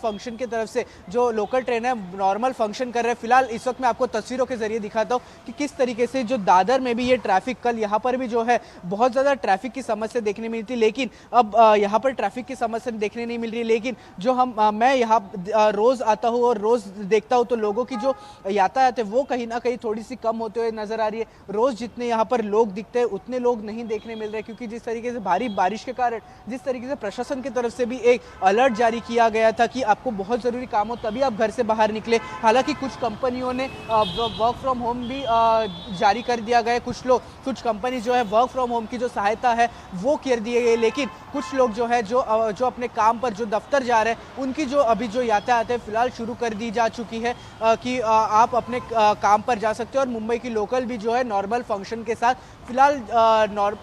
Function की तरफ से जो लोकल ट्रेन है नॉर्मल फंक्शन कर रहे हैं। फिलहाल इस वक्त मैं आपको तस्वीरों के जरिए दिखाता हूँ कि किस तरीके से जो दादर में भी ये ट्रैफिक, कल यहाँ पर भी जो है बहुत ज़्यादा ट्रैफिक की समस्या देखने मिली थी, लेकिन अब यहाँ पर ट्रैफिक की समस्या देखने नहीं मिल रही। लेकिन जो मैं यहाँ रोज़ आता हूँ और रोज़ देखता हूँ तो लोगों की जो यातायात है वो कहीं ना कहीं थोड़ी सी कम होते हुए नजर आ रही है। रोज़ जितने यहाँ पर लोग दिखते हैं उतने लोग नहीं देखने मिल रहे, क्योंकि जिस तरीके से भारी बारिश के कारण जिस तरीके से प्रशासन की तरफ से भी एक अलर्ट जारी किया गया था कि आपको बहुत ज़रूरी काम हो तभी आप घर से बाहर निकले। हालांकि कुछ कंपनियों ने वर्क फ्रॉम होम भी जारी कर दिया गया, कुछ कंपनी जो है वर्क फ्रॉम होम की जो सहायता है वो कर दी गई, लेकिन कुछ लोग जो है जो अपने काम पर जो दफ्तर जा रहे हैं उनकी जो अभी जो यातायात है फिलहाल शुरू कर दी जा चुकी है कि आप अपने काम पर जा सकते हो। और मुंबई की लोकल भी जो है नॉर्मल फंक्शन के साथ फिलहाल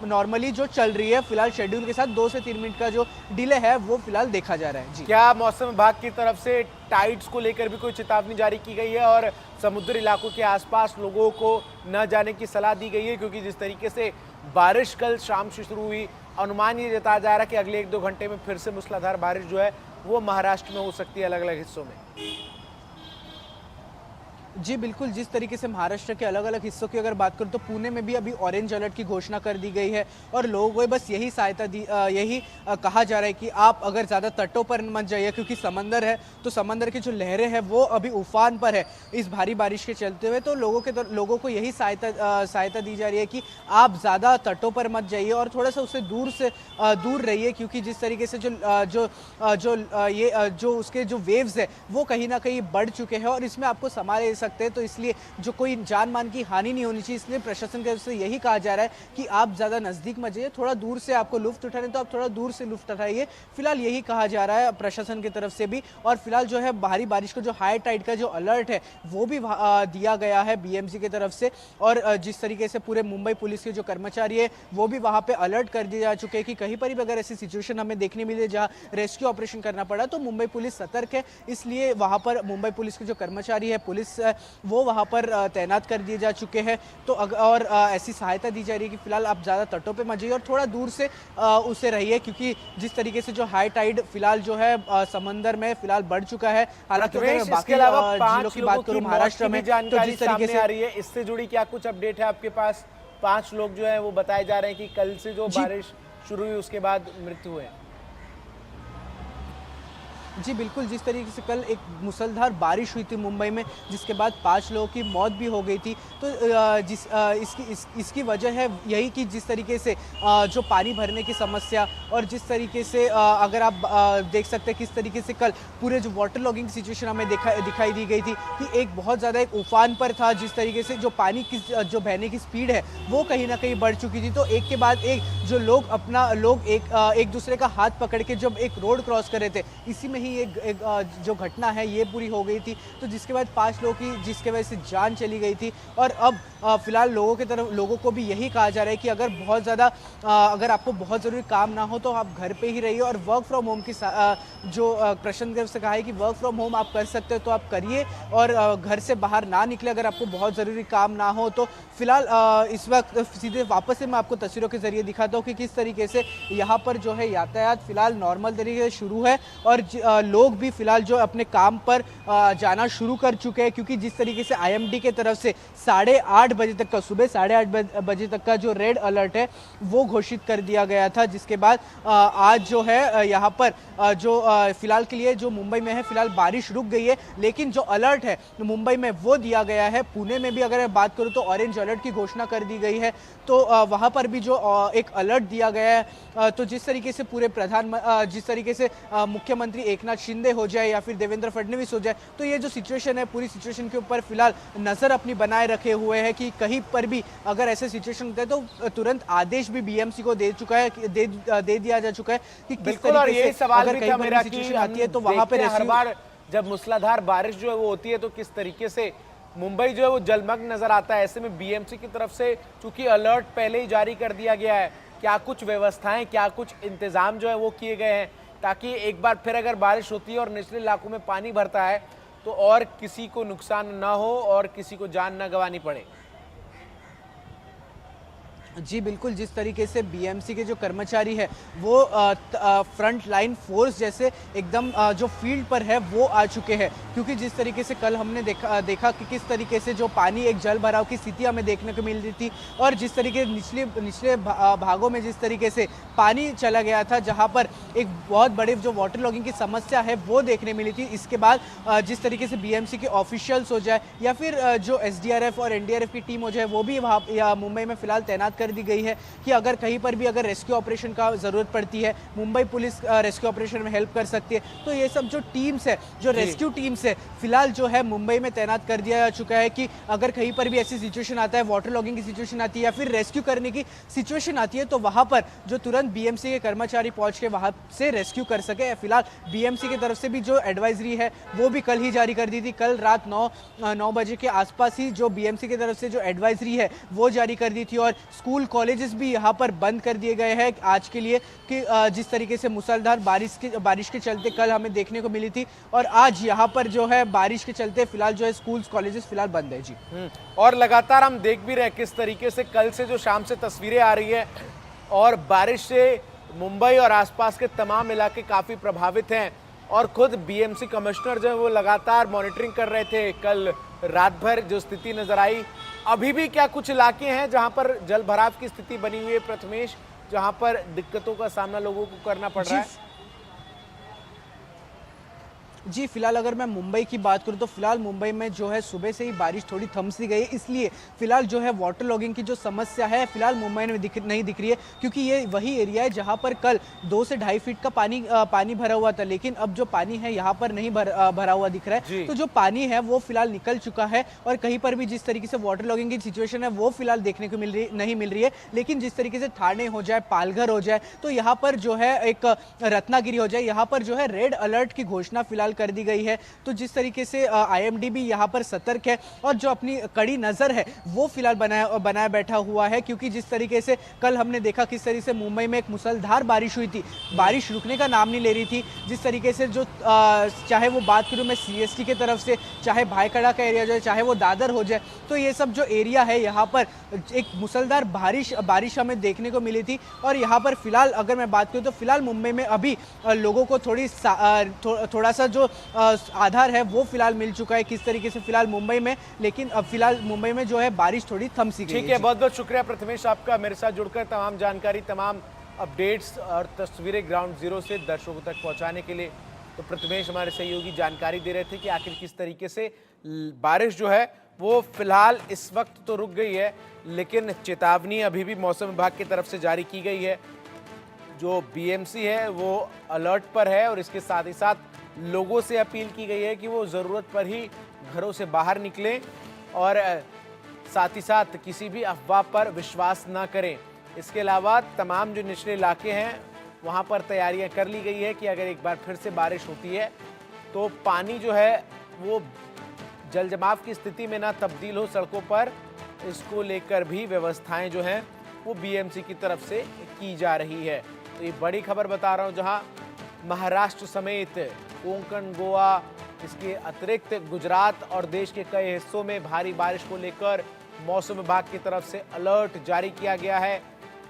नॉर्मली जो चल रही है, फिलहाल शेड्यूल के साथ 2 से 3 मिनट का जो डिले है वो फिलहाल देखा जा रहा है। जी, क्या मौसम विभाग की तरफ से टाइड्स को लेकर भी कोई चेतावनी जारी की गई है और समुद्री इलाकों के आसपास लोगों को न जाने की सलाह दी गई है? क्योंकि जिस तरीके से बारिश कल शाम से शुरू हुई, अनुमान ये जताया जा रहा है कि अगले 1-2 घंटे में फिर से मूसलाधार बारिश जो है वो महाराष्ट्र में हो सकती है अलग अलग हिस्सों में। जी बिल्कुल, जिस तरीके से महाराष्ट्र के अलग अलग हिस्सों की अगर बात करूं तो पुणे में भी अभी ऑरेंज अलर्ट की घोषणा कर दी गई है और लोगों को बस यही सहायता कहा जा रहा है कि आप अगर ज़्यादा तटों पर मत जाइए, क्योंकि समंदर है तो समंदर की जो लहरें हैं वो अभी उफान पर है इस भारी बारिश के चलते हुए। तो लोगों को यही सहायता दी जा रही है कि आप ज़्यादा तटों पर मत जाइए और थोड़ा सा उससे दूर रहिए, क्योंकि जिस तरीके से जो उसके जो वेव्स है वो कहीं ना कहीं बढ़ चुके हैं और इसमें आपको संभाल सकते हैं। तो इसलिए जो कोई जान मान की हानि नहीं होनी चाहिए, इसलिए प्रशासन की तरफ से यही कहा जा रहा है कि आप ज़्यादा नज़दीक मत जाइए, थोड़ा दूर से आपको लुफ्त उठाने तो आप थोड़ा दूर से लुफ्त उठाइए। फिलहाल यही कहा जा रहा है प्रशासन की तरफ से भी। और फिलहाल जो है भारी बारिश का जो हाई टाइड का जो अलर्ट है वो भी दिया गया है बीएमसी की तरफ से। और जिस तरीके से पूरे मुंबई पुलिस के जो कर्मचारी है वो भी वहाँ पे अलर्ट कर दिए जा चुके हैं कि कहीं पर भी अगर ऐसी सिचुएशन हमें देखने मिले जहाँ रेस्क्यू ऑपरेशन करना पड़ा तो मुंबई पुलिस सतर्क है। इसलिए वहाँ पर मुंबई पुलिस के जो कर्मचारी है, पुलिस वो वहाँ पर तैनात कर दिए जा चुके हैं। तो और ऐसी सहायता दी जा रही है कि फिलहाल आप ज़्यादा तटों पे मत जाइए और थोड़ा दूर से उसे रहिए, क्योंकि जिस तरीके से जो हाई टाइड फिलहाल जो है समंदर में फिलहाल बढ़ चुका है। हालांकि इसके अलावा 5 की बात करूँ महाराष्ट्र में तो जिस तरीके से आ रही है, इससे जुड़ी क्या कुछ अपडेट है आपके पास? 5 लोग जो है वो बताए जा रहे हैं कि कल से जो बारिश शुरू हुई उसके बाद मृत्यु हुए। जी बिल्कुल, जिस तरीके से कल एक मूसलाधार बारिश हुई थी मुंबई में जिसके बाद 5 लोगों की मौत भी हो गई थी। तो इसकी वजह है यही कि जिस तरीके से जो पानी भरने की समस्या और जिस तरीके से अगर आप देख सकते हैं किस तरीके से कल पूरे जो वाटर लॉगिंग की सिचुएशन हमें दिखाई दी गई थी कि एक बहुत ज़्यादा एक उफान पर था, जिस तरीके से जो पानी की जो बहने की स्पीड है वो कहीं ना कहीं बढ़ चुकी थी। तो एक के बाद एक जो लोग एक दूसरे का हाथ पकड़ के जब एक रोड क्रॉस कर रहे थे, इसी में ही एक जो घटना है ये पूरी हो गई थी। तो जिसके बाद 5 लोगों की जिसके वजह से जान चली गई थी। और अब फिलहाल लोगों को भी यही कहा जा रहा है कि अगर आपको बहुत ज़रूरी काम ना हो तो आप घर पे ही रहिए। और वर्क फ्रॉम होम की जो प्रशासन की तरफ से कहा है कि वर्क फ्रॉम होम आप कर सकते हो तो आप करिए और घर से बाहर ना निकले अगर आपको बहुत ज़रूरी काम ना हो तो। फिलहाल इस वक्त सीधे वापस से मैं आपको तस्वीरों के जरिए दिखाता हूँ कि किस तरीके से यहाँ पर जो है यातायात फिलहाल नॉर्मल तरीके से शुरू है और लोग भी फिलहाल जो अपने काम पर जाना शुरू कर चुके हैं, क्योंकि जिस तरीके से आईएमडी की तरफ से 8:30 बजे तक का सुबह 8:30 बजे तक का जो रेड अलर्ट है वो घोषित कर दिया गया था। जिसके बाद आज जो है यहाँ पर जो फिलहाल के लिए जो मुंबई में है फिलहाल बारिश रुक गई है, लेकिन जो अलर्ट है मुंबई में वो दिया गया है। पुणे में भी अगर मैं बात करूँ तो ऑरेंज अलर्ट की घोषणा कर दी गई है, तो वहाँ पर भी जो एक अलर्ट दिया गया है। तो जिस तरीके से जिस तरीके से मुख्यमंत्री एकनाथ शिंदे हो जाए या फिर देवेंद्र फडणवीस हो जाए, तो ये जो सिचुएशन है पूरी सिचुएशन के ऊपर फिलहाल नजर अपनी बनाए रखे हुए है कि कहीं पर भी अगर ऐसे सिचुएशन होते हैं तो तुरंत आदेश भी बीएमसी को दे दिया जा चुका है कि किस तरीके से अगर कहीं पर सिचुएशन आती है तो वहां पर हर बार जब मूसलाधार बारिश जो है वो होती है तो किस तरीके से मुंबई जो है वो जलमग्न नजर आता है। ऐसे में बीएमसी की तरफ से चूंकि अलर्ट पहले ही जारी कर दिया गया है, क्या कुछ व्यवस्थाएं, क्या कुछ इंतजाम जो है वो किए गए हैं ताकि एक बार फिर अगर बारिश होती है और निचले इलाकों में पानी भरता है तो और किसी को नुकसान ना हो और किसी को जान ना गंवानी पड़े? जी बिल्कुल, जिस तरीके से बीएमसी के जो कर्मचारी हैं वो फ्रंट लाइन फोर्स जैसे एकदम जो फील्ड पर है वो आ चुके हैं, क्योंकि जिस तरीके से कल हमने देखा कि किस तरीके से जो पानी एक जल भराव की स्थिति हमें देखने को मिल रही थी, और जिस तरीके निचले भागों में जिस तरीके से पानी चला गया था, जहां पर एक बहुत बड़े जो वाटर लॉगिंग की समस्या है वो देखने मिली थी। इसके बाद जिस तरीके से बीएमसी के ऑफिशियल्स हो जाए या फिर जो एसडीआरएफ और एनडीआरएफ की टीम हो जाए, वो भी वहाँ मुंबई में फिलहाल तैनात कर दी गई है कि अगर कहीं पर भी अगर रेस्क्यू ऑपरेशन का ज़रूरत पड़ती है, मुंबई पुलिस रेस्क्यू ऑपरेशन में हेल्प कर सकती है। तो ये सब जो टीम्स है, जो रेस्क्यू टीम्स है, फिलहाल जो है मुंबई में तैनात कर दिया जा चुका है कि अगर कहीं पर भी ऐसी सिचुएशन आता है, वाटर लॉगिंग की सिचुएशन आती है या फिर रेस्क्यू करने की सिचुएशन आती है, तो वहाँ पर जो तुरंत बीएमसी के कर्मचारी पहुँच के वहाँ से रेस्क्यू कर सके। फिलहाल बीएमसी की तरफ से भी जो एडवाइजरी है वो भी कल ही जारी कर दी थी। कल रात 9 बजे के आसपास ही जो बीएमसी की तरफ से जो एडवाइजरी है वो जारी कर दी थी, और स्कूल कॉलेजेस भी यहाँ पर बंद कर दिए गए हैं आज के लिए कि जिस तरीके से मूसलाधार बारिश के चलते कल हमें देखने को मिली थी, और आज यहाँ पर जो है बारिश के चलते फिलहाल जो है स्कूल कॉलेजेस फिलहाल बंद है। जी और लगातार हम देख भी रहे हैं किस तरीके से कल से जो शाम से तस्वीरें आ रही है, और बारिश से मुंबई और आसपास के तमाम इलाके काफी प्रभावित हैं, और खुद बीएमसी कमिश्नर जो है वो लगातार मॉनिटरिंग कर रहे थे। कल रात भर जो स्थिति नजर आई, अभी भी क्या कुछ इलाके हैं जहां पर जल भराव की स्थिति बनी हुई है प्रथमेश, जहां पर दिक्कतों का सामना लोगों को करना पड़ रहा है? जी, फिलहाल अगर मैं मुंबई की बात करूं तो फिलहाल मुंबई में जो है सुबह से ही बारिश थोड़ी थम सी गई है, इसलिए फिलहाल जो है वाटर लॉगिंग की जो समस्या है फिलहाल मुंबई में नहीं दिख रही है, क्योंकि ये वही एरिया है जहां पर कल 2 से 2.5 फीट का पानी भरा हुआ था, लेकिन अब जो पानी है यहाँ पर नहीं भरा हुआ दिख रहा है। तो जो पानी है वो फिलहाल निकल चुका है, और कहीं पर भी जिस तरीके से वाटर लॉगिंग की सिचुएशन है वो फिलहाल देखने को नहीं मिल रही है। लेकिन जिस तरीके से ठाणे हो जाए, पालघर हो जाए, तो यहाँ पर जो है एक रत्नागिरी हो जाए, यहाँ पर जो है रेड अलर्ट की घोषणा फिलहाल कर दी गई है। तो जिस तरीके से आईएमडी भी यहाँ पर सतर्क है, और जो अपनी कड़ी नजर है वो फिलहाल बनाया बैठा हुआ है, क्योंकि जिस तरीके से कल हमने देखा किस तरीके से मुंबई में एक मुसलधार बारिश हुई थी, बारिश रुकने का नाम नहीं ले रही थी। जिस तरीके से जो चाहे वो बात करूं मैं सीएसटी के तरफ से, चाहे भाईखड़ा का एरिया जाए, चाहे वो दादर हो जाए, तो ये सब जो एरिया है यहाँ पर एक मुसलधार बारिश हमें देखने को मिली थी। और यहाँ पर फिलहाल अगर मैं बात करूं तो फिलहाल मुंबई में अभी लोगों को थोड़ा सा जो आधार है वो फिलहाल मिल चुका है किस तरीके से फिलहाल मुंबई में, लेकिन अब फिलहाल मुंबई में जो है बारिश थोड़ी थम सी गई है। ठीक है, बहुत बहुत शुक्रिया प्रथमेश आपका मेरे साथ जुड़कर तमाम जानकारी, तमाम अपडेट्स और तस्वीरें ग्राउंड जीरो से दर्शकों तक पहुंचाने के लिए। तो प्रथमेश हमारे सहयोगी जानकारी दे रहे थे कि आखिर किस तरीके से बारिश जो है वो फिलहाल इस वक्त तो रुक गई है, लेकिन चेतावनी अभी भी मौसम विभाग की तरफ से जारी की गई है। जो बीएमसी है वो अलर्ट पर है, और इसके साथ ही साथ लोगों से अपील की गई है कि वो ज़रूरत पर ही घरों से बाहर निकलें, और साथ ही साथ किसी भी अफवाह पर विश्वास ना करें। इसके अलावा तमाम जो निचले इलाके हैं वहाँ पर तैयारियां कर ली गई है कि अगर एक बार फिर से बारिश होती है तो पानी जो है वो जल जमाव की स्थिति में ना तब्दील हो सड़कों पर, इसको लेकर भी व्यवस्थाएं जो हैं वो बीएमसी की तरफ से की जा रही है। तो ये बड़ी खबर बता रहा हूँ, जहाँ महाराष्ट्र समेत कोंकण, गोवा, इसके अतिरिक्त गुजरात और देश के कई हिस्सों में भारी बारिश को लेकर मौसम विभाग की तरफ से अलर्ट जारी किया गया है।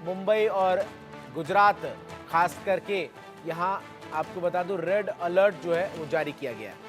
मुंबई और गुजरात खास करके यहाँ आपको बता दूं रेड अलर्ट जो है वो जारी किया गया है।